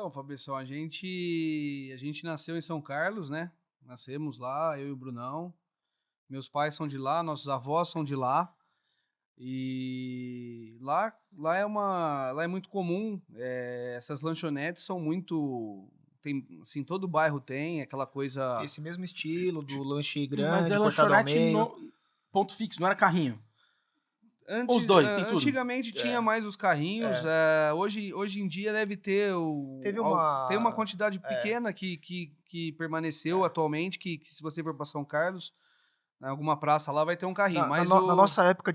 Então, Fabrição, a gente nasceu em São Carlos, né? Nascemos lá, eu e o Brunão. Meus pais são de lá, nossos avós são de lá. E lá é muito comum. Essas lanchonetes são muito, tem, assim, todo bairro tem aquela coisa. Esse mesmo estilo do lanche Mas é grande, cortado ao lanchonete meio. ponto fixo, não era carrinho. Ou os Antes, dois, tem tudo. antigamente tinha mais os carrinhos. Hoje em dia deve ter Teve tem uma uma... quantidade pequena que permaneceu atualmente, que se você for para São Carlos, em alguma praça lá vai ter um carrinho. Mas Na nossa época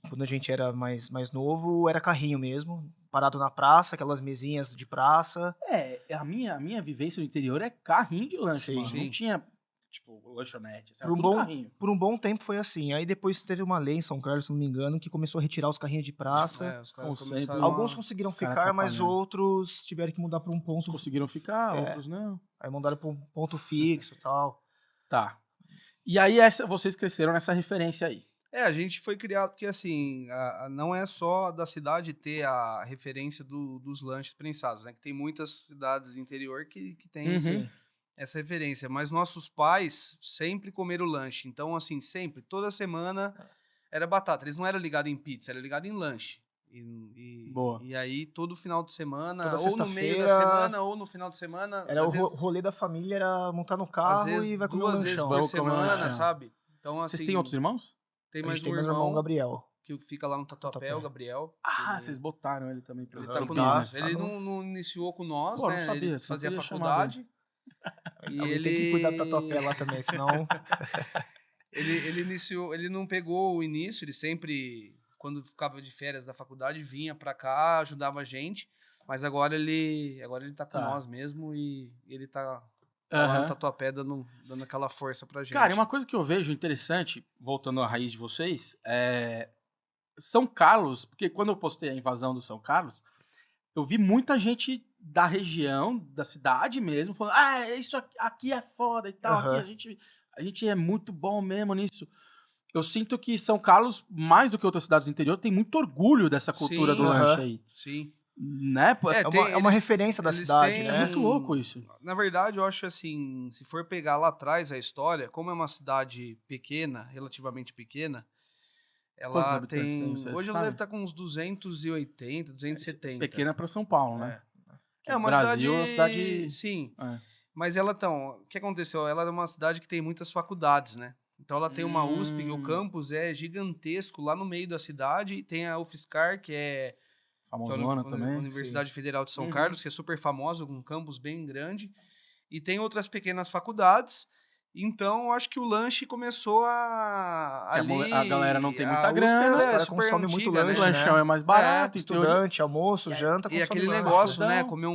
quando a gente era mais novo, era carrinho mesmo, parado na praça, aquelas mesinhas de praça. A minha vivência no interior é carrinho de lanche, Sim. mano. Não Sim. tinha, tipo, lanchonete. Era Por um, tudo bom, carrinho. por um bom tempo foi assim. Aí depois teve uma lei em São Carlos, se não me engano, que começou a retirar os carrinhos de praça. Os caras Como sempre, começaram Alguns a- conseguiram os caras ficar, mas atrapalhando. outros tiveram que mudar para um Uns ponto. conseguiram ficar, outros não. Aí mandaram para um ponto fixo e tal. Tá. E aí vocês cresceram nessa referência aí. A gente foi criado porque, assim, não é só da cidade ter a referência dos lanches prensados, né? Que tem muitas cidades do interior que tem Uhum. essa referência. Mas nossos pais sempre comeram lanche. Então, assim, sempre, toda semana era batata. Eles não eram ligados em pizza, era ligado em lanche. Boa. E aí, todo final de semana, Toda ou no meio da sexta-feira, semana, ou no final de semana, Era às o vezes, rolê da família, era montar no às carro vezes e vai comer um 2 vezes lanchão. por Vamos comer um semana, lanchão. sabe? Então, Vocês assim, têm outros irmãos? tem A mais gente tem um mais um irmão, Gabriel. que fica lá no Tatuapé, o Tatuapé. Gabriel. Ah, Ele- vocês botaram ele também pro Ele Aham, tá ele com tá- nós. tá Ele no- não iniciou com nós, Pô, não né? sabia, Ele senão fazia teria faculdade. E Alguém tem que cuidar do Tatuapé lá também, senão... ele iniciou, ele não pegou o início, ele sempre, quando ficava de férias da faculdade, vinha pra cá, ajudava a gente. Mas agora ele tá com Tá. nós mesmo e ele tá lá no Aham. Tatuapé dando aquela força pra gente. Cara, e uma coisa que eu vejo interessante, voltando à raiz de vocês, é São Carlos, porque quando eu postei a invasão do São Carlos, eu vi muita gente da região, da cidade mesmo, falando, isso aqui é foda e tal, Aham. aqui a gente é muito bom mesmo nisso. Eu sinto que São Carlos, mais do que outras cidades do interior, tem muito orgulho dessa cultura Sim, do lanche aham. aí. Sim. Né? Pô, É uma referência da cidade, É né? muito louco isso. Na verdade, eu acho assim, se for pegar lá atrás a história, como é uma cidade pequena, relativamente pequena, Quantos ela habitantes tem, você hoje ela sabe? deve estar com uns 280, 270. Pequena para São Paulo, né? É uma Brasil é uma cidade, cidade... sim. É. Mas o que aconteceu? Ela é uma cidade que tem muitas faculdades, né? Então ela tem uma USP, que o campus é gigantesco lá no meio da cidade, e tem a UFSCar, que é a Famosona também. Universidade Federal de São Uhum. Carlos, que é super famosa, com um campus bem grande, e tem outras pequenas faculdades. Então, eu acho que o lanche começou Que a galera não tem muita a USP grana, os é caras super consomem muito antiga, lanche, O né? lanchão né? é mais barato, em teoria. Estudante, almoço, janta, E consome aquele lanche. negócio, né? Então- Comer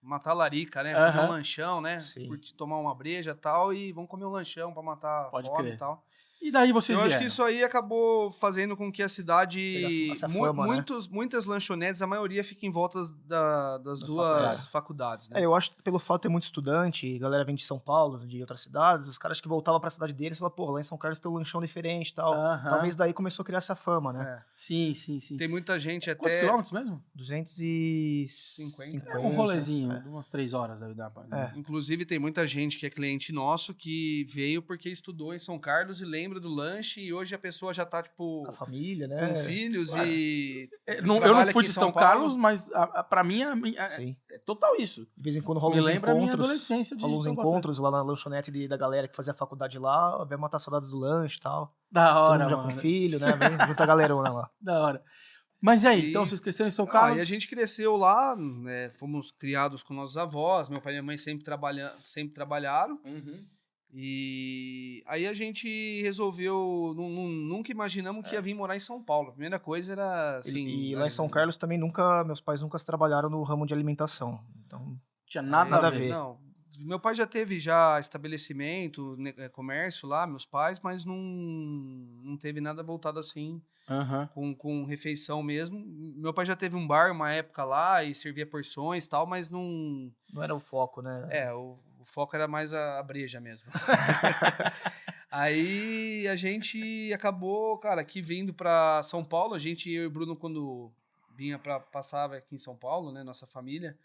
uma talarica, né? Comer um Aham. lanchão, né? Sim. Curtir, tomar uma breja e tal, e vamos comer um lanchão pra matar a Pode fome crer. e tal. E daí vocês Eu acho vieram? que isso aí acabou fazendo com que a cidade. Pegasse essa fama, né? Muitas lanchonetes, a maioria fica em volta das duas faculdades. faculdades, né? Eu acho que pelo fato de ter muito estudante, galera vem de São Paulo, de outras cidades, os caras que voltavam pra cidade deles falavam, pô, lá em São Carlos tem um lanchão diferente e tal. Aham. Talvez daí começou a criar essa fama, né? É. Sim. Tem muita gente Quantos até. quilômetros mesmo? 250. É um rolezinho, É. de umas 3 horas deve dar pra... É. Inclusive, tem muita gente que é cliente nosso que veio porque estudou em São Carlos e lembra do lanche, e hoje a pessoa já tá, tipo, Com a família, né? com filhos e. Eu não trabalha fui aqui de em São Paulo. Carlos, mas pra mim Sim. é total isso. De vez em quando Me rolam uns lembra a minha encontros. adolescência de Rolam uns Taubaté. encontros lá na lanchonete da galera que fazia faculdade lá, vai matar saudades do lanche e tal. Da Todo hora, mundo já mano. com filho, né? Vem junto a galerona lá. Da hora. Mas e aí, então E- vocês cresceram em São Carlos? E a gente cresceu lá, né, fomos criados com nossos avós, meu pai e minha mãe sempre trabalharam. Uhum. E aí a gente resolveu, nunca imaginamos que ia vir morar em São Paulo. A primeira coisa era assim. E lá em São Carlos também meus pais nunca trabalharam no ramo de alimentação. Então, Tinha nada Nada a a ver. ver. Não, meu pai já teve estabelecimento, comércio lá, meus pais, mas não teve nada voltado assim Aham. com refeição mesmo. Meu pai já teve um bar uma época lá e servia porções e tal, mas não. não era o foco, né? O foco era mais a breja mesmo. Aí a gente acabou, cara, aqui vindo pra São Paulo. Eu e o Bruno, quando passava aqui em São Paulo, né, nossa família,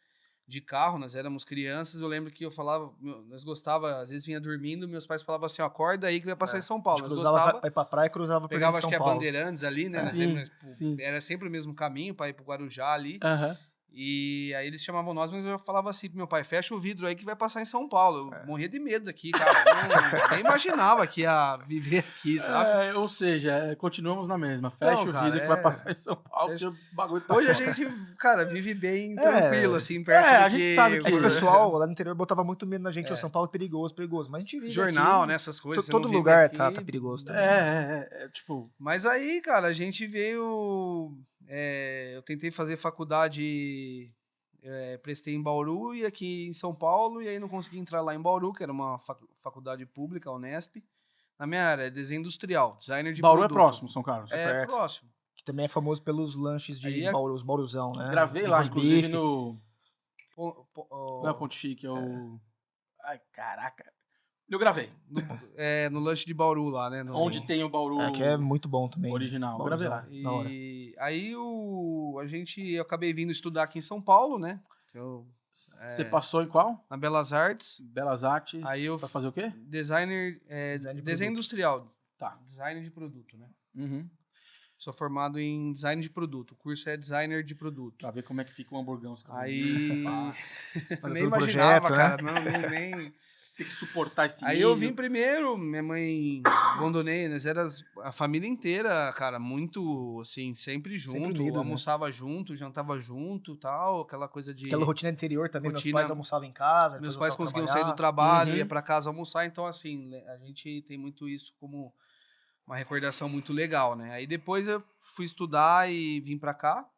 de carro, nós éramos crianças, eu lembro que eu falava, nós gostava, às vezes vinha dormindo, meus pais falavam assim, ó, acorda aí que vai passar em São A Paulo. gente Nós cruzava gostava, pra ir pra praia e cruzava pra pegava dentro de acho São que a Paulo. Bandeirantes ali, né? Nós Sim, lembra, tipo, sim. era sempre o mesmo caminho para ir pro Guarujá ali. Aham. E aí eles chamavam nós, mas eu falava assim pro meu pai, fecha o vidro aí que vai passar em São Paulo. É. Eu morria de medo daqui, cara. Eu nem imaginava que ia viver aqui, sabe? Ou seja, continuamos na mesma. Fecha o cara, vidro que vai é. passar em São Paulo, Fecha- que o bagulho tá Hoje a foda. gente, cara, vive bem tranquilo, assim, perto a do gente sabe É que o É. pessoal lá no interior botava muito medo na gente, É. o São Paulo é perigoso, perigoso. Mas a gente vive Jornal, aqui, né, essas coisas. você todo não vive lugar aqui. tá perigoso também. Tipo, Mas aí, cara, a gente veio... eu tentei fazer faculdade... prestei em Bauru e aqui em São Paulo, e aí não consegui entrar lá em Bauru, que era uma faculdade pública, a Unesp. Na minha área, é desenho industrial, designer de Bauru produto. é próximo, São Carlos. É perto. próximo. Que também é famoso pelos lanches de Aí é- Bauru, os Bauruzão, né? Gravei De lá, roast inclusive, beef. no... Não Não é Ponte Chique, é o... Ai, caraca. Eu gravei. no lanche de Bauru lá, né? Onde tem o Bauru É, que é muito bom também. original. Eu Bauruzão. gravei lá. Da hora. E aí eu acabei vindo estudar aqui em São Paulo, né? Você passou em qual? Na Belas Artes, Belas Artes. Aí eu Pra fazer o quê? designer, Design de desenho produto. industrial, Tá. design de produto, né? Uhum. Sou formado em design de produto. O curso é designer de produto. Pra ver como é que fica o hamburgão. esse cabelo. Aí Pá, Fazer nem todo o imaginava, projeto, cara. né? Não, nem. tem que suportar esse Aí eu milho. vim primeiro, minha mãe abandonei, nós era a família inteira, cara, muito assim, sempre junto, unidos, né? almoçava junto, jantava junto, tal, aquela coisa de Aquela rotina anterior também, Rotina- meus pais almoçavam em casa. meus depois pais voltavam a conseguiam sair do trabalhar. trabalho, Uhum. ia pra casa almoçar, então assim, a gente tem muito isso como uma recordação muito legal, né? Aí depois eu fui estudar e vim pra cá.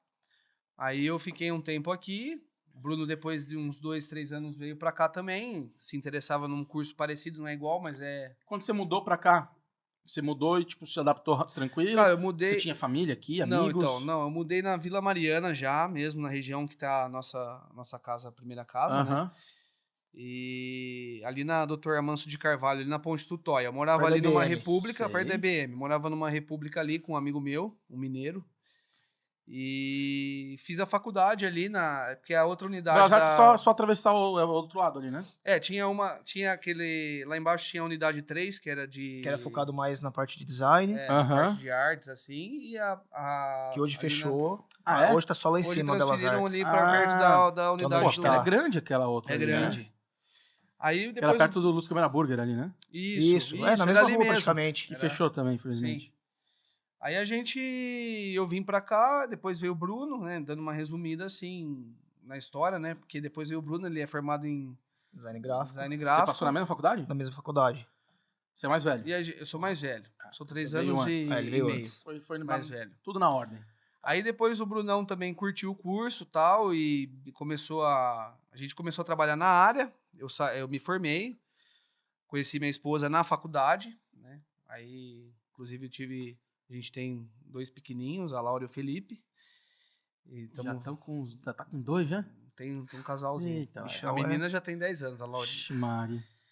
Aí eu fiquei um tempo aqui. O Bruno, depois de uns 2, 3 anos, veio pra cá também. Se interessava num curso parecido, não é igual, mas é. Quando você mudou pra cá, você mudou e, tipo, se adaptou tranquilo? Cara, eu mudei. Você tinha família aqui, Não, amigos? então, não, eu mudei na Vila Mariana já, mesmo na região que tá a nossa casa, a primeira casa, né? Aham. E ali na Doutor Amanso de Carvalho, ali na Ponte Tutóia. Eu morava Perto ali da numa EBM. república, perto da Sei. EBM. Morava numa república ali com um amigo meu, um mineiro. E fiz a faculdade ali na. Porque a outra unidade. Belas Artes só atravessar o outro lado ali, né? Tinha aquele. Lá embaixo tinha a unidade 3, que era de. Que era focado mais na parte de design, na Aham. parte de artes, assim. E a. que hoje ali fechou. Ah, é? Hoje tá só lá em Hoje cima, Belas transferiram Artes. ali pra perto da onde unidade a Pô, gente do. era tá. grande aquela outra. É ali, né? grande. Aí Que era depois. perto do Luz Câmara Burger ali, né? Isso, na era mesma ali rua mesmo. praticamente. Que Era- fechou também, infelizmente. Sim. Aí eu vim pra cá, depois veio o Bruno, né, dando uma resumida assim na história, né, porque depois veio o Bruno, ele é formado em Design gráfico. design Você gráfico. passou na mesma faculdade? Na mesma faculdade. Você é mais velho? E eu sou mais velho, sou 3 Ele veio anos antes. e, Ah, ele e veio meio, antes. Foi mais velho. tudo na ordem. Aí depois o Brunão também curtiu o curso tal, e a gente começou a trabalhar na área, eu me formei, conheci minha esposa na faculdade, né, aí inclusive a gente tem 2 pequenininhos, a Laura e o Felipe. E Já tá com 2 já? tem um casalzinho. Eita, a bichão, menina já tem 10 anos, a Laura. Ixi, Mari.